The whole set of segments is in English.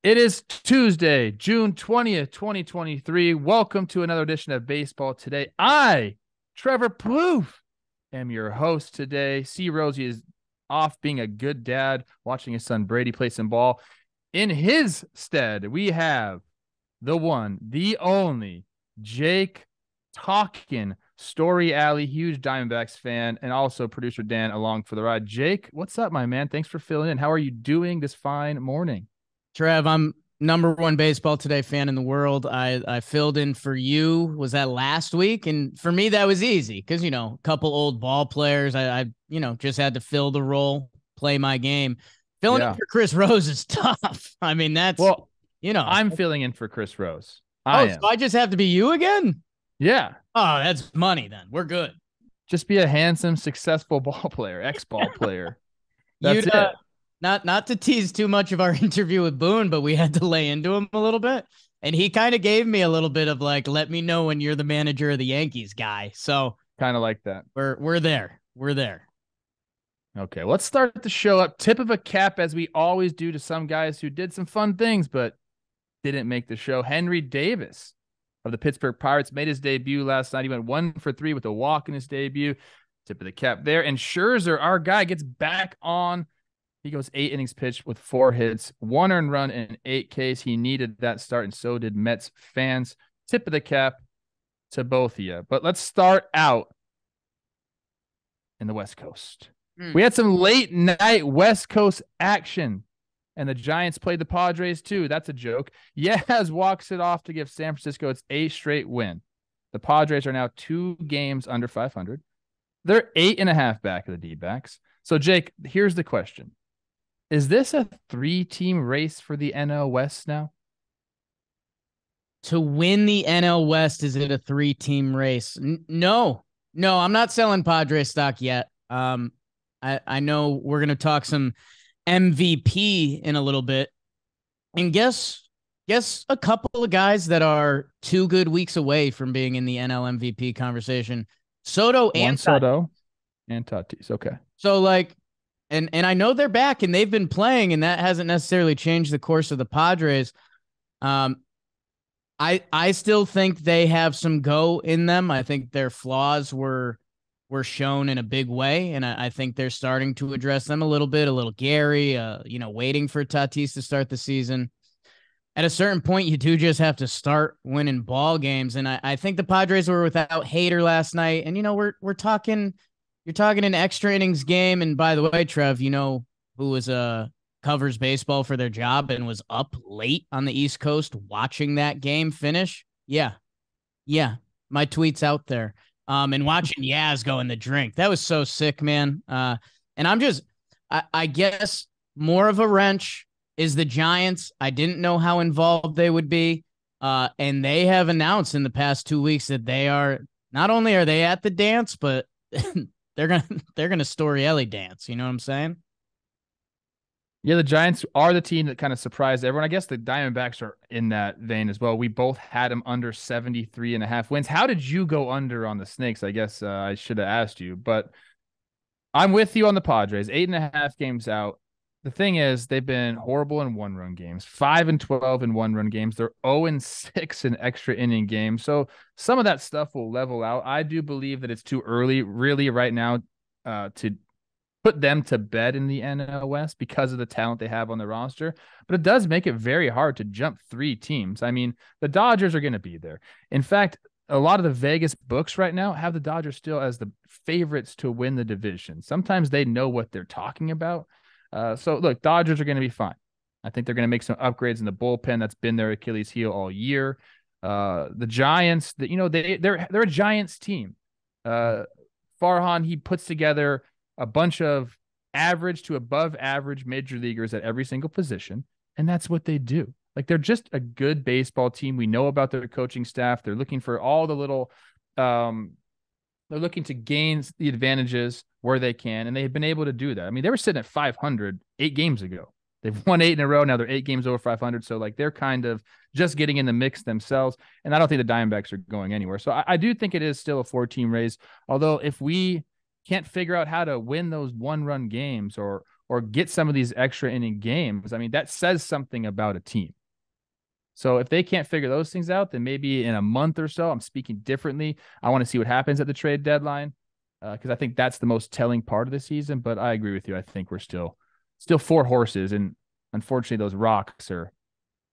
It is Tuesday, June 20th, 2023. Welcome to another edition of Baseball Today. I, Trevor Plouffe, am your host today. C. Rosie is off being a good dad, watching his son Brady play some ball. In his stead, we have the one, the only, Jake Talkin, Storiale, huge Diamondbacks fan, and also producer Dan along for the ride. Jake, what's up, my man? Thanks for filling in. How are you doing this fine morning? Trev, I'm number one baseball today fan in the world. I filled in for you. Was that last week? And for me, that was easy because a couple old ball players. I just had to fill the role, play my game. Filling in Yeah. for Chris Rose is tough. I mean, that's Well, you know. I'm filling in for Chris Rose. I Oh, so am. I just have to be you again? Yeah. Oh, that's money then. We're good. Just be a handsome, successful ball player, ex-ball player. That's You'd it. not to tease too much of our interview with Boone, but we had to lay into him a little bit. And he kind of gave me a little bit of like, let me know when you're the manager of the Yankees guy. So Kind of like that. we're there. We're there. Okay, let's start the show up. Tip of a cap, as we always do, to some guys who did some fun things but didn't make the show. Henry Davis of the Pittsburgh Pirates made his debut last night. He went 1-for-3 with a walk in his debut. Tip of the cap there. And Scherzer, our guy, gets back on. He goes 8 innings pitched with 4 hits, 1 earned run, and 8 Ks. He needed that start, and so did Mets fans. Tip of the cap to both of you. But let's start out in the West Coast. We had some late night West Coast action, and the Giants played the Padres too. That's a joke. Yaz walks it off to give San Francisco its 8th straight win. The Padres are now 2 games under 500. They're 8.5 back of the D-backs. So, Jake, here's the question. Is this a 3-team race for the NL West now? To win the NL West, is it a 3-team race? No, I'm not selling Padres stock yet. I know we're going to talk some MVP in a little bit. And guess a couple of guys that are 2 good weeks away from being in the NL MVP conversation. Soto and Soto and Tatis. Okay. So and I know they're back and they've been playing, and that hasn't necessarily changed the course of the Padres. I still think they have some go in them. I think their flaws were shown in a big way, and I think they're starting to address them a little bit. A little Gary, waiting for Tatis to start the season. At a certain point, you do just have to start winning ball games, and I think the Padres were without Hader last night. And we're talking, you're talking an extra innings game. And by the way, Trev, who was covers baseball for their job and was up late on the East Coast watching that game finish? Yeah, my tweet's out there. And watching Yaz go in the drink. That was so sick, man. And I guess more of a wrench is the Giants. I didn't know how involved they would be. And they have announced in the past 2 weeks that they are, not only are they at the dance, but they're gonna Storiale dance. You know what I'm saying? Yeah, the Giants are the team that kind of surprised everyone. I guess the Diamondbacks are in that vein as well. We both had them under 73.5 wins. How did you go under on the Snakes? I guess I should have asked you, but I'm with you on the Padres. 8.5 games out. The thing is, they've been horrible in 1-run games, 5-12 in 1-run games. They're 0-6 in extra inning games. So some of that stuff will level out. I do believe that it's too early, really, right now, to put them to bed in the NL West because of the talent they have on the roster. But it does make it very hard to jump 3 teams. I mean, the Dodgers are going to be there. In fact, a lot of the Vegas books right now have the Dodgers still as the favorites to win the division. Sometimes they know what they're talking about. So look, Dodgers are going to be fine. I think they're going to make some upgrades in the bullpen. That's been their Achilles heel all year. The Giants, they're a Giants team. Farhan, he puts together a bunch of average to above average major leaguers at every single position. And that's what they do. Like, they're just a good baseball team. We know about their coaching staff. They're looking for all the little, they're looking to gain the advantages where they can. And they've been able to do that. I mean, they were sitting at 500 8 games ago. They've won 8 in a row. Now they're 8 games over 500. So they're kind of just getting in the mix themselves. And I don't think the Diamondbacks are going anywhere. So I do think it is still a 4-team race. Although if we can't figure out how to win those 1-run games or or get some of these extra inning games, I mean, that says something about a team. So if they can't figure those things out, then maybe in a month or so, I'm speaking differently. I want to see what happens at the trade deadline, because I think that's the most telling part of the season. But I agree with you. I think we're still four horses, and unfortunately, those rocks are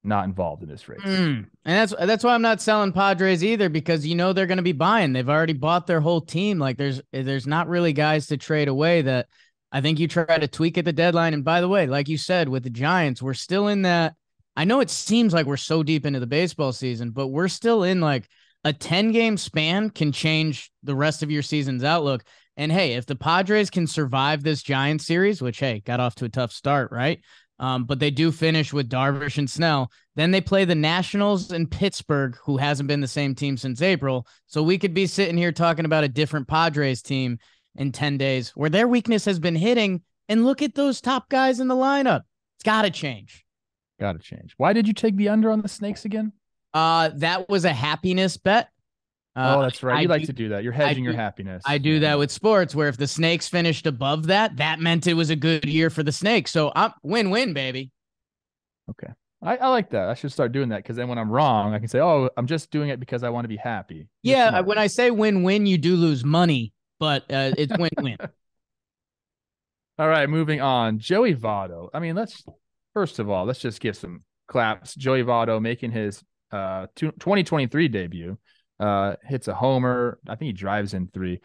not involved in this race. And that's why I'm not selling Padres either, because they're going to be buying. They've already bought their whole team. Like there's not really guys to trade away. That I think you try to tweak at the deadline. And by the way, like you said, with the Giants, we're still in that. I know it seems like we're so deep into the baseball season, but we're still in like a 10-game span can change the rest of your season's outlook. And hey, if the Padres can survive this Giants series, which, hey, got off to a tough start, right? But they do finish with Darvish and Snell. Then they play the Nationals and Pittsburgh, who hasn't been the same team since April. So we could be sitting here talking about a different Padres team in 10 days where their weakness has been hitting. And look at those top guys in the lineup. It's got to change. Got to change. Why did you take the under on the Snakes again? That was a happiness bet. That's right. You like to do that. You're hedging your happiness. I do that with sports, where if the Snakes finished above that, that meant it was a good year for the Snakes. So I'm win-win, baby. Okay. I like that. I should start doing that, because then when I'm wrong, I can say, oh, I'm just doing it because I want to be happy. You're smart. When I say win-win, you do lose money, but it's win-win. All right, moving on. Joey Votto. I mean, first of all, let's just give some claps. Joey Votto making his 2023 debut. Hits a homer. I think he drives in 3.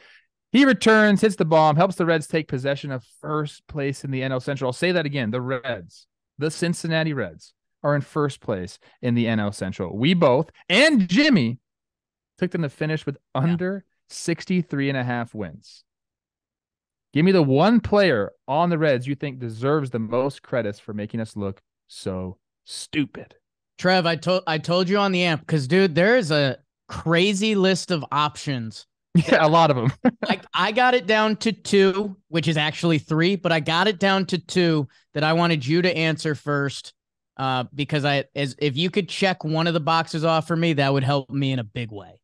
He returns, hits the bomb, helps the Reds take possession of first place in the NL Central. I'll say that again. The Cincinnati Reds are in first place in the NL Central. We both, and Jimmy, took them to finish with under 63.5 wins. Give me the one player on the Reds you think deserves the most credits for making us look so stupid. Trev, I told you on the amp, because, dude, there is a crazy list of options. Yeah, a lot of them. I got it down to 2, which is actually 3, but I got it down to 2 that I wanted you to answer first, because if you could check one of the boxes off for me, that would help me in a big way.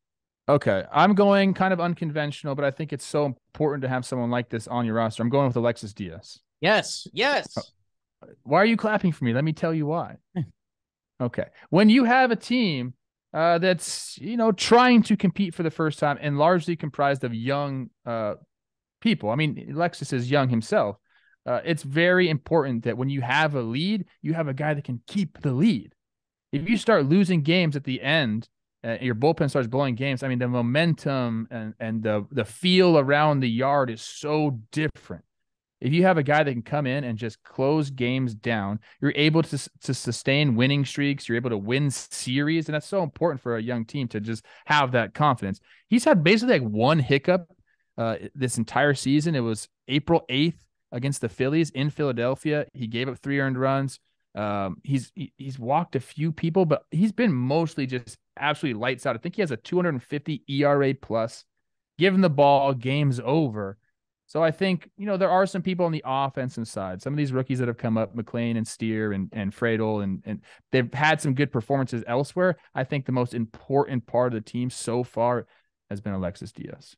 Okay, I'm going kind of unconventional, but I think it's so important to have someone like this on your roster. I'm going with Alexis Diaz. Yes. Why are you clapping for me? Let me tell you why. Okay, when you have a team that's trying to compete for the first time and largely comprised of young people. I mean, Alexis is young himself. It's very important that when you have a lead, you have a guy that can keep the lead. If you start losing games at the end, your bullpen starts blowing games. I mean, the momentum and the feel around the yard is so different. If you have a guy that can come in and just close games down, you're able to sustain winning streaks. You're able to win series. And that's so important for a young team to just have that confidence. He's had basically like one hiccup this entire season. It was April 8th against the Phillies in Philadelphia. He gave up 3 earned runs. He's walked a few people, but he's been mostly just absolutely lights out. I think he has a 250 ERA plus. Give him the ball, game's over. So I think, there are some people on the offensive side, some of these rookies that have come up, McLean and Steer and Fradel, and they've had some good performances elsewhere. I think the most important part of the team so far has been Alexis Diaz.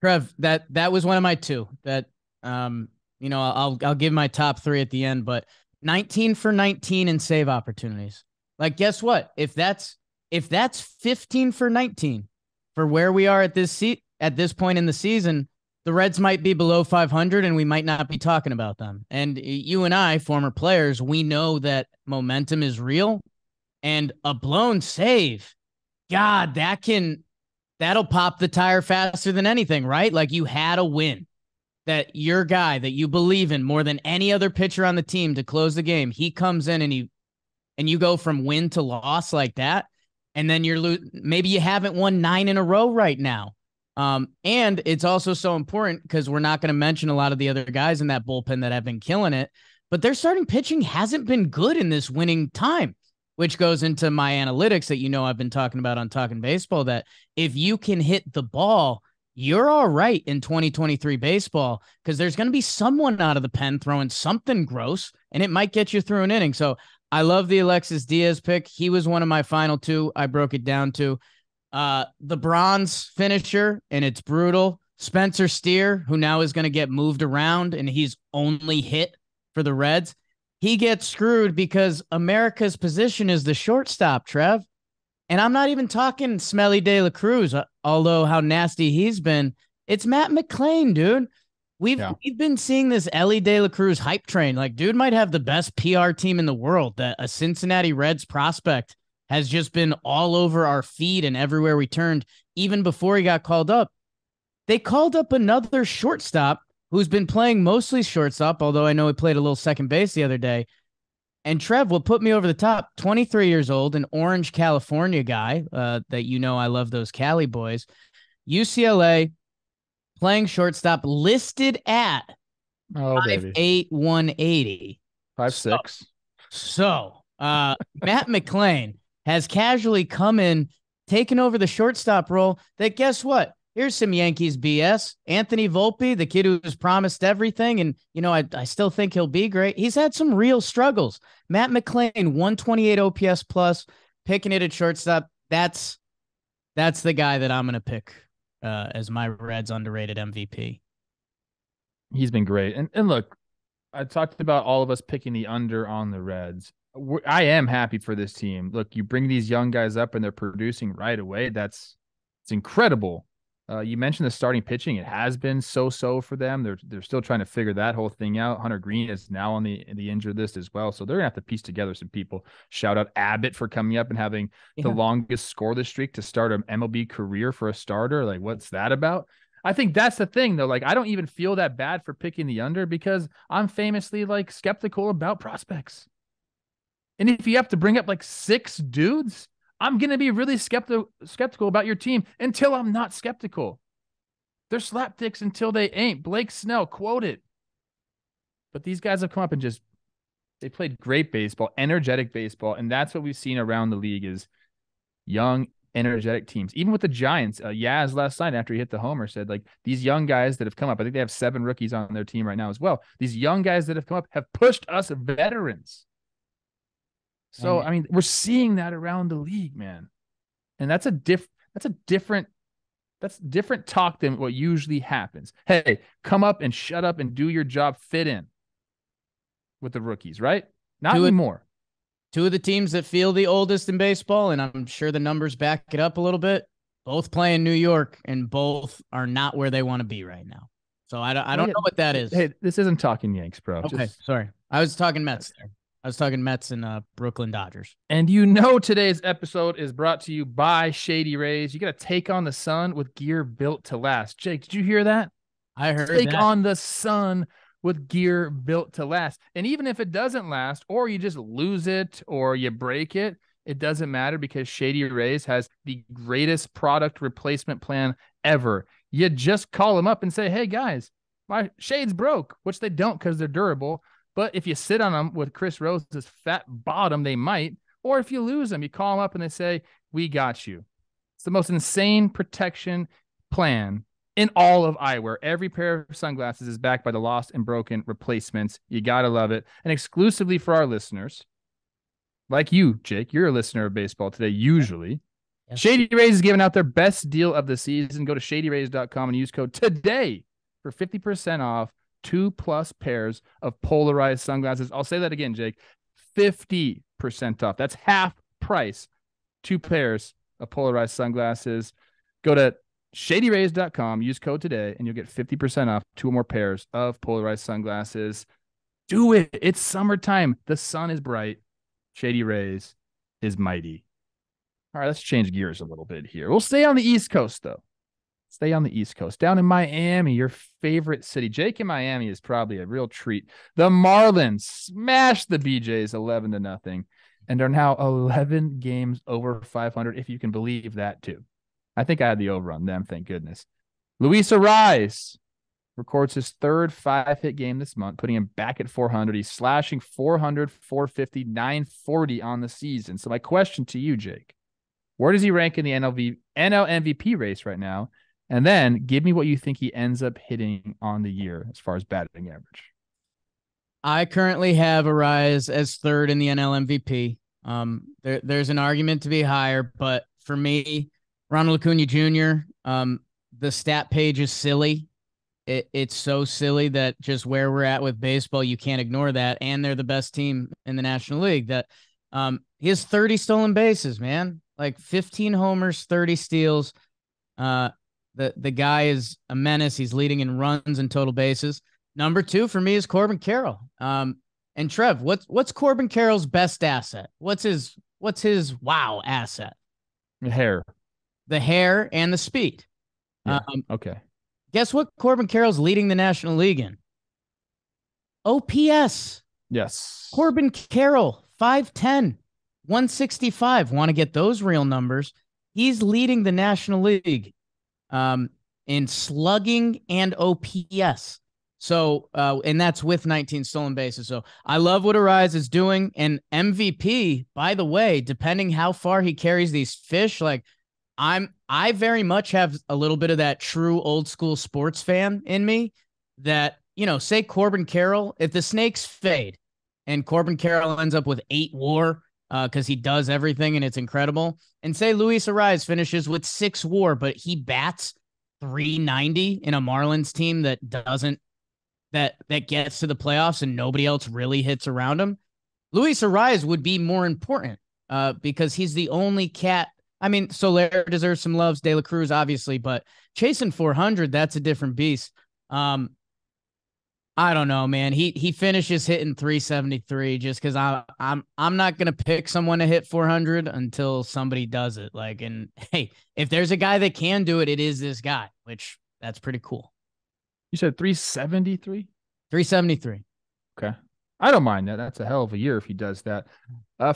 Trev, that was one of my 2 that, I'll give my top 3 at the end, but 19 for 19 in save opportunities. Like, guess what? If that's 15 for 19 for where we are at this point in the season, the Reds might be below 500 and we might not be talking about them. And you and I, former players, we know that momentum is real, and a blown save, God, that'll pop the tire faster than anything, right? Like, you had a win that your guy that you believe in more than any other pitcher on the team to close the game. He comes in and you go from win to loss like that. And then maybe you haven't won 9 in a row right now. And it's also so important because we're not going to mention a lot of the other guys in that bullpen that have been killing it, but their starting pitching hasn't been good in this winning time, which goes into my analytics that I've been talking about on Talking Baseball, that if you can hit the ball, you're all right in 2023 baseball, because there's going to be someone out of the pen throwing something gross, and it might get you through an inning. So I love the Alexis Diaz pick. He was one of my final 2. I broke it down to the bronze finisher, and it's brutal. Spencer Steer, who now is going to get moved around, and he's only hit for the Reds. He gets screwed because America's position is the shortstop, Trev. And I'm not even talking Smelly De La Cruz, although how nasty he's been. It's Matt McClain, dude. We've been seeing this Ellie De La Cruz hype train. Like, dude might have the best PR team in the world. That a Cincinnati Reds prospect has just been all over our feed and everywhere we turned, even before he got called up. They called up another shortstop who's been playing mostly shortstop, although I know he played a little second base the other day. And Trev will put me over the top. 23 years old, an Orange, California guy that I love those Cali boys. UCLA, playing shortstop, listed at 5'8", 180. 5'6". So Matt McClain has casually come in, taken over the shortstop role. That, guess what? Here's some Yankees BS. Anthony Volpe, the kid who was promised everything, and I still think he'll be great. He's had some real struggles. Matt McClain, 128 OPS plus, picking it at shortstop. That's the guy that I'm going to pick as my Reds underrated MVP. He's been great. And look, I talked about all of us picking the under on the Reds. I am happy for this team. Look, you bring these young guys up and they're producing right away. It's incredible. You mentioned the starting pitching. It has been so-so for them. They're still trying to figure that whole thing out. Hunter Green is now on the injured list as well. So they're going to have to piece together some people. Shout out Abbott for coming up and having the longest scoreless streak to start an MLB career for a starter. Like, what's that about? I think that's the thing, though. Like, I don't even feel that bad for picking the under because I'm famously, like, skeptical about prospects. And if you have to bring up, like, 6 dudes, I'm going to be really skeptical about your team until I'm not skeptical. They're slapdicks until they ain't. Blake Snell, quote it. But these guys have come up and they played great baseball, energetic baseball, and that's what we've seen around the league is young, energetic teams. Even with the Giants, Yaz last night after he hit the homer said, like, these young guys that have come up, I think they have 7 rookies on their team right now as well. These young guys that have come up have pushed us veterans. So, I mean, we're seeing that around the league, man. And that's different talk than what usually happens. Hey, come up and shut up and do your job, fit in with the rookies, right? Not anymore. 2 of the teams that feel the oldest in baseball, and I'm sure the numbers back it up a little bit, both play in New York, and both are not where they want to be right now. So I don't know what that is. Hey, this isn't talking Yanks, bro. Okay, sorry. I was talking Mets there. I was talking Mets and Brooklyn Dodgers. And today's episode is brought to you by Shady Rays. You got to take on the sun with gear built to last. Jake, did you hear that? I heard Take on the sun with gear built to last. And even if it doesn't last, or you just lose it or you break it, it doesn't matter because Shady Rays has the greatest product replacement plan ever. You just call them up and say, hey, guys, my shade's broke, which they don't because they're durable. But if you sit on them with Chris Rose's fat bottom, they might. Or if you lose them, you call them up and they say, we got you. It's the most insane protection plan in all of eyewear. Every pair of sunglasses is backed by the lost and broken replacements. You got to love it. And exclusively for our listeners, like you, Jake, you're a listener of baseball today, usually. Yes. Shady Rays is giving out their best deal of the season. Go to shadyrays.com and use code TODAY for 50% off 2+ pairs of polarized sunglasses. I'll say that again, Jake. 50% off. That's half price. 2 pairs of polarized sunglasses. Go to shadyrays.com, use code TODAY, and you'll get 50% off 2 or more pairs of polarized sunglasses. Do it. It's summertime. The sun is bright. Shady Rays is mighty. All right, let's change gears a little bit here. We'll stay on the East Coast, though. Stay on the East Coast. Down in Miami, your favorite city. Jake in Miami is probably a real treat. The Marlins smashed the BJs 11-0 and are now 11 games over 500, if you can believe that, too. I think I had the over on them, thank goodness. Luis Arraez records his 3rd 5-hit game this month, putting him back at 400. He's slashing 400, 450, 940 on the season. So my question to you, Jake, where does he rank in the NL MVP race right now? And then give me what you think he ends up hitting on the year as far as batting average. I currently have Arraez as 3rd in the NL MVP. There's an argument to be higher, but for me, Ronald Acuna Jr., the stat page is silly. it's so silly that just where we're at with baseball, you can't ignore that. And they're the best team in the National League. That he has 30 stolen bases, man. Like 15 homers, 30 steals. Uh, the guy is a menace. He's leading in runs and total bases. Number 2 for me is Corbin Carroll. And Trev, what's Corbin Carroll's best asset? What's his wow asset? Hair. The hair and the speed. Yeah. Okay. Guess what Corbin Carroll's leading the National League in? OPS. Yes. Corbin Carroll, 5'10", 165. Want to get those real numbers? He's leading the National League in slugging and OPS. So, and that's with 19 stolen bases. So I love what Arraez is doing. And MVP, by the way, depending how far he carries these fish, like I very much have a little bit of that true old school sports fan in me that, say Corbin Carroll, if the Snakes fade and Corbin Carroll ends up with 8 WAR, because he does everything and it's incredible. And say Luis Arraez finishes with 6 WAR, but he bats 390 in a Marlins team that gets to the playoffs and nobody else really hits around him. Luis Arraez would be more important because he's the only cat. I mean, Soler deserves some loves, De La Cruz, obviously, but chasing 400, that's a different beast. I don't know, man. He finishes hitting 373 just because I'm not gonna pick someone to hit 400 until somebody does it. Like, and hey, if there's a guy that can do it, it is this guy, which that's pretty cool. You said 373? 373. Okay. I don't mind that. That's a hell of a year if he does that.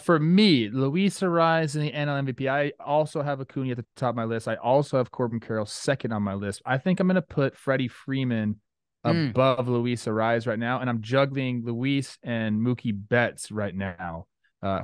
For me, Luis Arraez in the NL MVP. I also have Acuna at the top of my list. I also have Corbin Carroll second on my list. I think I'm going to put Freddie Freeman above Luis Arraez right now, and I'm juggling Luis and Mookie Betts right now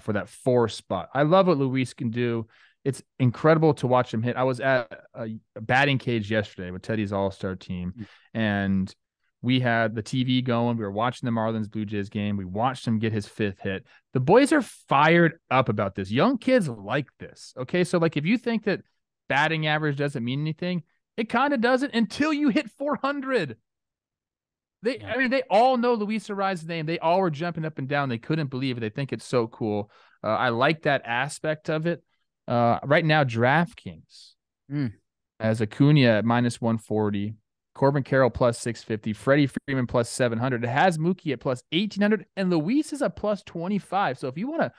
for that 4 spot. I love what Luis can do. It's incredible to watch him hit. I was at a batting cage yesterday with Teddy's All-Star team, and we had the TV going. We were watching the Marlins Blue Jays game. We watched him get his 5th hit. The boys are fired up about this. Young kids like this. Okay, so like if you think that batting average doesn't mean anything, it kind of doesn't until you hit 400. I mean, they all know Luis Arraez's name. They all were jumping up and down. They couldn't believe it. They think it's so cool. I like that aspect of it. Right now, DraftKings has Acuna at minus 140, Corbin Carroll plus 650, Freddie Freeman plus 700. It has Mookie at plus 1800, and Luis is a plus 25. So if you want to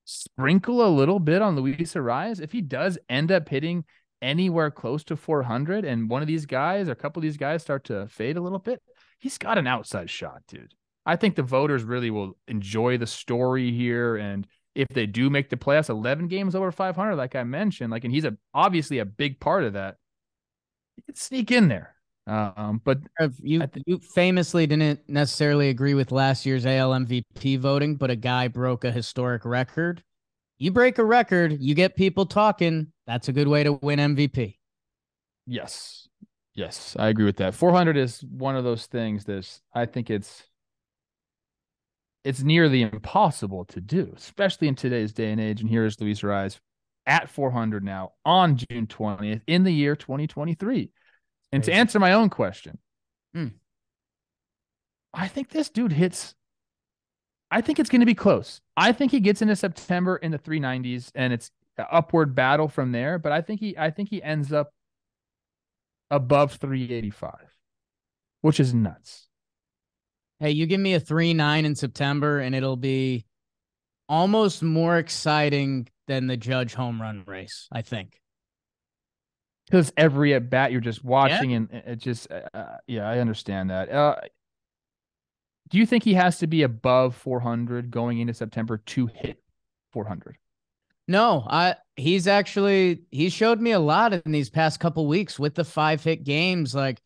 sprinkle a little bit on Luis Arraez, if he does end up hitting anywhere close to 400 and one of these guys or a couple of these guys start to fade a little bit, he's got an outside shot, dude. I think the voters really will enjoy the story here. And if they do make the playoffs, 11 games over 500, like I mentioned, like, and he's obviously a big part of that, he could sneak in there. But you famously didn't necessarily agree with last year's AL MVP voting, but a guy broke a historic record. You break a record, you get people talking. That's a good way to win MVP. Yes, I agree with that. 400 is one of those things that I think it's nearly impossible to do, especially in today's day and age. And here is Luis Arraez at 400 now on June 20th in the year 2023. And to answer my own question, I think this dude hits. I think it's going to be close. I think he gets into September in the 390s, and it's an upward battle from there. But I think he ends up above 385, which is nuts. Hey, you give me a 3.9 in September, and it'll be almost more exciting than the Judge home run race, I think. Because every at bat you're just watching, and it just, I understand that. Do you think he has to be above 400 going into September to hit 400? No, he showed me a lot in these past couple weeks with the 5-hit games. Like,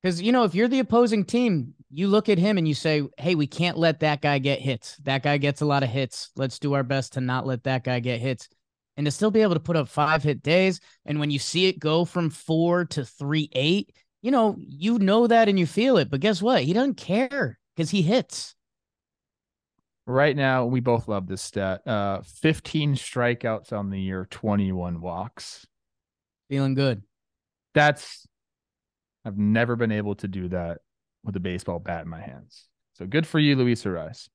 because, if you're the opposing team, you look at him and you say, hey, we can't let that guy get hits. That guy gets a lot of hits. Let's do our best to not let that guy get hits. And to still be able to put up 5-hit days. And when you see it go from 4 to 3.8, you know that and you feel it. But guess what? He doesn't care because he hits. Right now, we both love this stat. 15 strikeouts on the year, 21 walks. Feeling good. I've never been able to do that with a baseball bat in my hands. So good for you, Luis Arraez.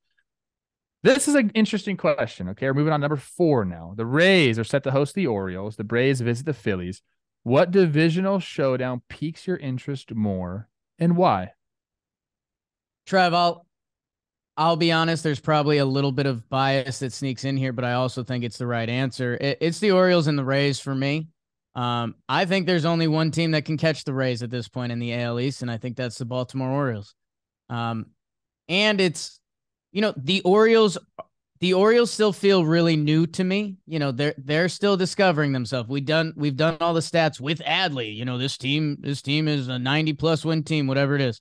This is an interesting question. Okay, we're moving on to number 4 now. The Rays are set to host the Orioles. The Braves visit the Phillies. What divisional showdown piques your interest more, and why? Trev, I'll be honest. There's probably a little bit of bias that sneaks in here, but I also think it's the right answer. It's the Orioles and the Rays for me. I think there's only one team that can catch the Rays at this point in the AL East, and I think that's the Baltimore Orioles. And it's, the Orioles still feel really new to me. They're still discovering themselves. We've done all the stats with Adley. This team is a 90+ win team, whatever it is.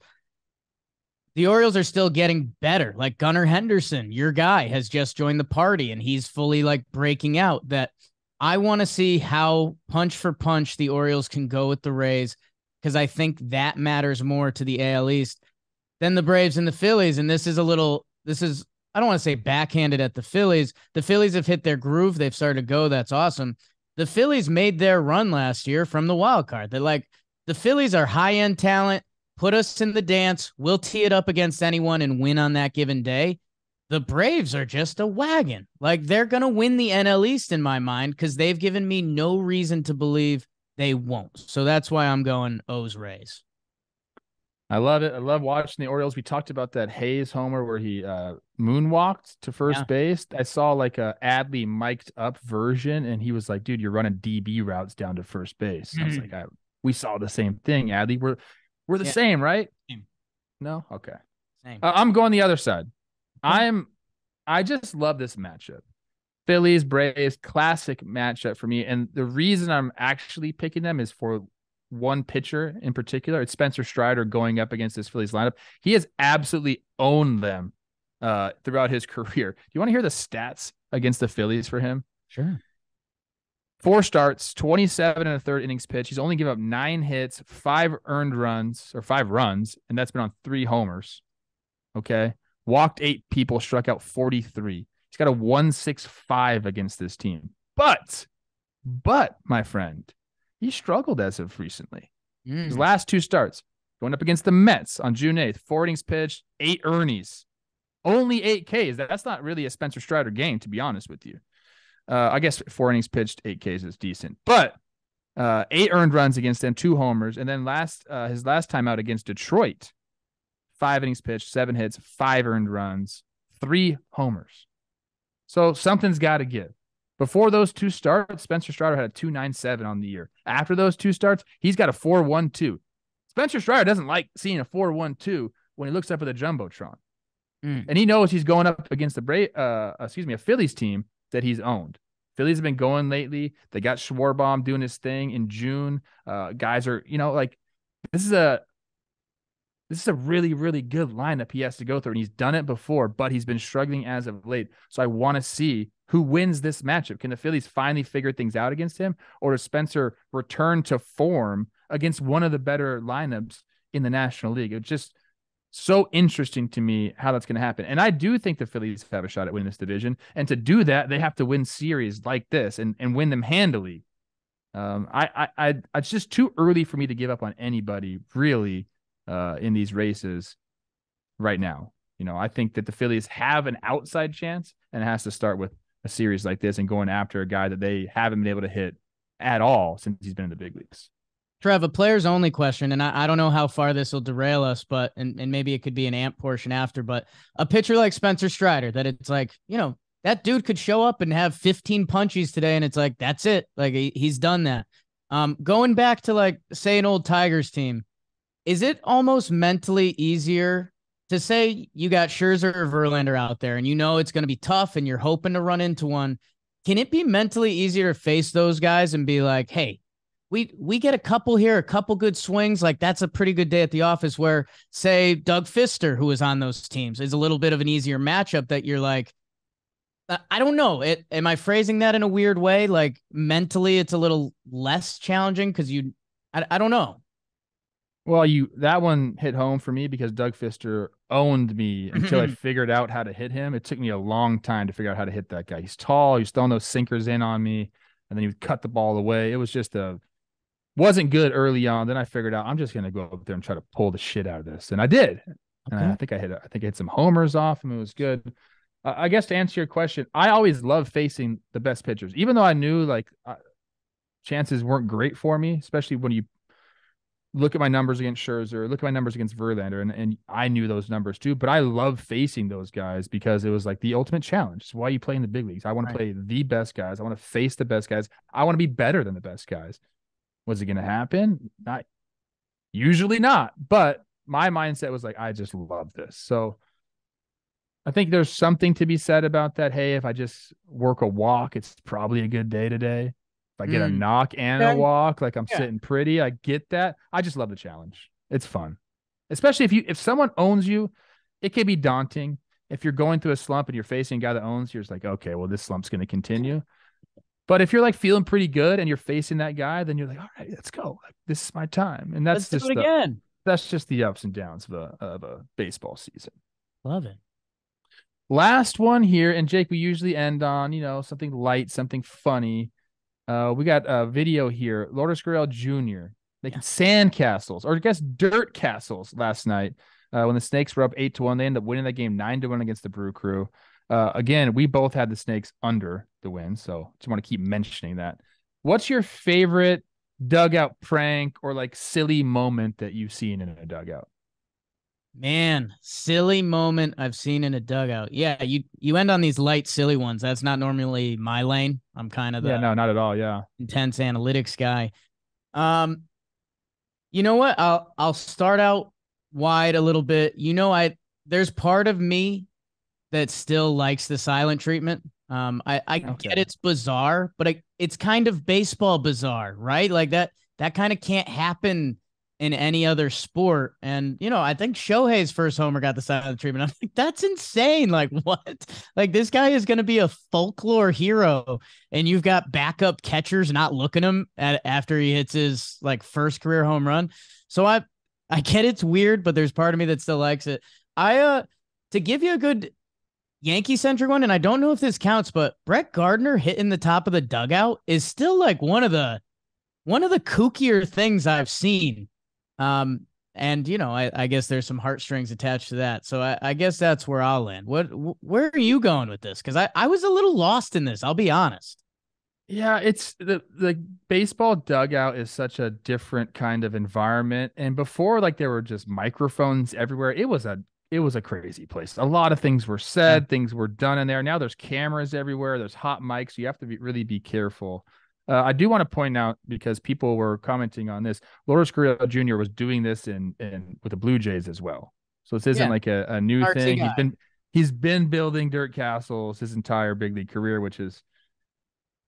The Orioles are still getting better. Like Gunnar Henderson, your guy, has just joined the party and he's fully like breaking out. That I want to see how punch for punch the Orioles can go with the Rays, because I think that matters more to the AL East than the Braves and the Phillies. And this is I don't want to say backhanded at the Phillies. The Phillies have hit their groove. They've started to go. That's awesome. The Phillies made their run last year from the wild card. They're like, the Phillies are high-end talent. Put us in the dance. We'll tee it up against anyone and win on that given day. The Braves are just a wagon. Like, they're going to win the NL East in my mind, because they've given me no reason to believe they won't. So that's why I'm going O's Rays. I love it. I love watching the Orioles. We talked about that Hayes homer where he moonwalked to first base. I saw like a Adley mic'd up version, and he was like, dude, you're running DB routes down to first base. I was like, we saw the same thing, Adley. We're the same, right? Same. No? Okay. Same. I'm going the other side. I just love this matchup. Phillies, Braves, classic matchup for me. And the reason I'm actually picking them is for one pitcher in particular. It's Spencer Strider going up against this Phillies lineup. He has absolutely owned them throughout his career. Do you want to hear the stats against the Phillies for him? Sure. 4 starts, 27 and a third innings pitch. He's only given up 9 hits, 5 runs, and that's been on 3 homers. Okay. Walked 8 people, struck out 43. He's got a 1.65 against this team. But, my friend, he struggled as of recently. His last 2 starts, going up against the Mets on June 8th, 4 innings pitched, 8 earnies, only 8 Ks. That's not really a Spencer Strider game, to be honest with you. I guess 4 innings pitched, 8 Ks is decent. But 8 earned runs against them, 2 homers. And then his last time out against Detroit, 5 innings pitched, 7 hits, 5 earned runs, 3 homers. So something's got to give. Before those 2 starts, Spencer Strider had a 2.97 on the year. After those 2 starts, he's got a 4.12. Spencer Strider doesn't like seeing a 4.12 when he looks up at the Jumbotron. And he knows he's going up against a Phillies team that he's owned. Phillies have been going lately. They got Schwarbaum doing his thing in June. Guys are, this is a really, really good lineup he has to go through, and he's done it before, but he's been struggling as of late. So I want to see who wins this matchup. Can the Phillies finally figure things out against him, or does Spencer return to form against one of the better lineups in the National League? It's just so interesting to me how that's going to happen. And I do think the Phillies have a shot at winning this division. And to do that, they have to win series like this and win them handily. It's just too early for me to give up on anybody really in these races right now. I think that the Phillies have an outside chance, and it has to start with a series like this and going after a guy that they haven't been able to hit at all since he's been in the big leagues. Trev, a players only question, and I don't know how far this will derail us, but and maybe it could be an amp portion after, but a pitcher like Spencer Strider, that it's like, that dude could show up and have 15 punchies today, and it's like, that's it. Like, he's done that. Going back to, like, say, an old Tigers team, is it almost mentally easier to say you got Scherzer or Verlander out there and it's going to be tough and you're hoping to run into one? Can it be mentally easier to face those guys and be like, hey, we get a couple here, a couple good swings, like that's a pretty good day at the office, where, say, Doug Fister, who was on those teams, is a little bit of an easier matchup that you're like, I don't know. Am I phrasing that in a weird way? Like, mentally it's a little less challenging because I don't know. Well, that one hit home for me because Doug Fister owned me until I figured out how to hit him. It took me a long time to figure out how to hit that guy. He's tall. He's throwing those sinkers in on me, and then he would cut the ball away. It was just Wasn't good early on. Then I figured out I'm just gonna go up there and try to pull the shit out of this, and I did. And Okay. I think I hit some homers off him. It was good. I guess to answer your question, I always love facing the best pitchers, even though I knew like chances weren't great for me, especially when you look at my numbers against Scherzer, look at my numbers against Verlander, and I knew those numbers too. But I love facing those guys because it was like the ultimate challenge. It's why you play in the big leagues. I want to Right. play the best guys. I want to face the best guys. I want to be better than the best guys. Was it going to happen? Not usually not, but my mindset was like, I just love this. So I think there's something to be said about that. Hey, if I just work a walk, it's probably a good day today. If I get a Mm. knock and a Okay. walk, like I'm Yeah. sitting pretty, I get that. I just love the challenge. It's fun. Especially if someone owns you, it can be daunting. If you're going through a slump and you're facing a guy that owns you, it's like, okay, well, this slump's going to continue. But if you're like feeling pretty good and you're facing that guy, then you're like, all right, let's go. Like, this is my time. And Let's do it again. that's just the ups and downs of a baseball season. Love it. Last one here, and Jake, we usually end on, something light, something funny. We got a video here. Lourdes Gurriel Jr. making sandcastles, or I guess dirt castles last night. When the Snakes were up 8-1, they ended up winning that game 9-1 against the Brew Crew. Again, we both had the Snakes under the win, so just want to keep mentioning that. What's your favorite dugout prank or like silly moment that you've seen in a dugout? Man, silly moment I've seen in a dugout. Yeah, you end on these light, silly ones. That's not normally my lane. I'm kind of Yeah, the no, not at all. Yeah. intense analytics guy. Um, you know what? I'll start out wide a little bit. There's part of me that still likes the silent treatment. I get Okay. it's bizarre, but it's kind of baseball bizarre, right? Like that kind of can't happen in any other sport. And I think Shohei's first homer got the silent treatment. I'm like, that's insane. Like, what? Like, this guy is going to be a folklore hero, and you've got backup catchers not looking him after he hits his like first career home run. So I get it's weird, but there's part of me that still likes it. I to give you a good Yankee centric one, and I don't know if this counts, but Brett Gardner hitting the top of the dugout is still like one of the kookier things I've seen. And I guess there's some heartstrings attached to that. So I guess that's where I'll land. Where are you going with this? Because I was a little lost in this. I'll be honest. Yeah, it's the baseball dugout is such a different kind of environment. And before, like there were just microphones everywhere. It was a crazy place. A lot of things were Yeah. said, things were done in there. Now there's cameras everywhere. There's hot mics. You have to really be careful. I do want to point out because people were commenting on this. Lourdes Gurriel Jr. was doing this in with the Blue Jays as well. So this isn't Yeah. like a new Artsy thing. He's guy. been he's been building dirt castles his entire big league career, which is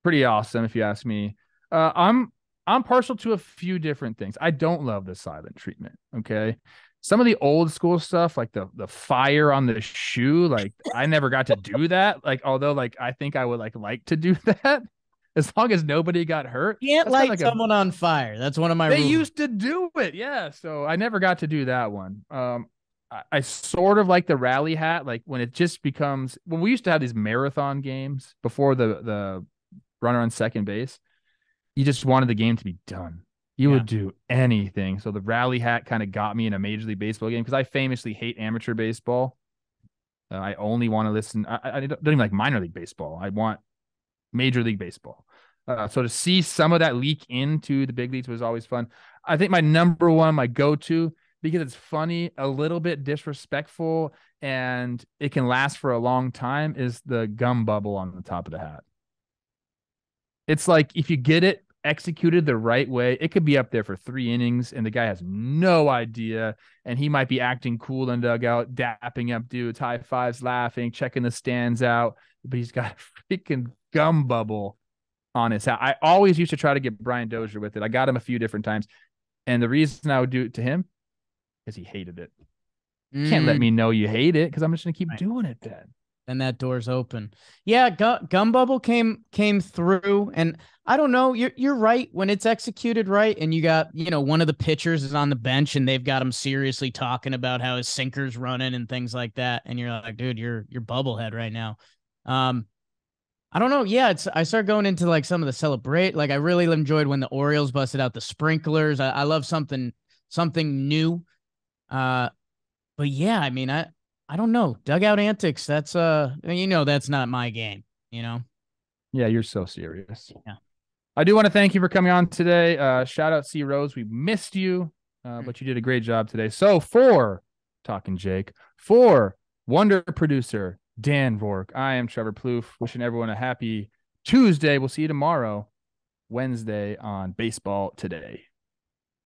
pretty awesome if you ask me. I'm partial to a few different things. I don't love the silent treatment. Okay. Some of the old school stuff, like the fire on the shoe, like I never got to do that. Like, although like I think I would like to do that as long as nobody got hurt. Can't That's kind light of like a someone on fire. That's one of my they rules. used to do it, yeah. So I never got to do that one. I sort of like the rally hat, like when it just becomes when we used to have these marathon games before the runner on second base. You just wanted the game to be done. You Yeah. would do anything. So the rally hat kind of got me in a Major League Baseball game because I famously hate amateur baseball. I only want to listen. I don't even like minor league baseball. I want Major League Baseball. So to see some of that leak into the big leagues was always fun. I think my number one, my go-to, because it's funny, a little bit disrespectful, and it can last for a long time, is the gum bubble on the top of the hat. It's like if you get it executed the right way, it could be up there for 3 innings, and the guy has no idea, and he might be acting cool in dugout, dapping up dudes, high fives, laughing, checking the stands out, but he's got a freaking gum bubble on his hat. I always used to try to get Brian Dozier with it. I got him a few different times, and the reason I would do it to him is he hated it. You can't let Mm. me know you hate it because I'm just gonna keep Right. doing it then. And that door's open. Yeah, gum bubble came through, and I don't know. You're right when it's executed right, and you got one of the pitchers is on the bench, and they've got him seriously talking about how his sinker's running and things like that, and you're like, dude, you're bubblehead right now. Um, I don't know. Yeah, I start going into like some of the celebrate. Like I really enjoyed when the Orioles busted out the sprinklers. I love something new. Uh, but yeah, I mean, I don't know. Dugout antics. That's that's not my game. You know. Yeah, you're so serious. Yeah. I do want to thank you for coming on today. Shout out C Rose. We missed you, Hmm. but you did a great job today. So for Talking Jake, for Wonder Producer Dan Rourke, I am Trevor Plouffe. Wishing everyone a happy Tuesday. We'll see you tomorrow, Wednesday on Baseball Today.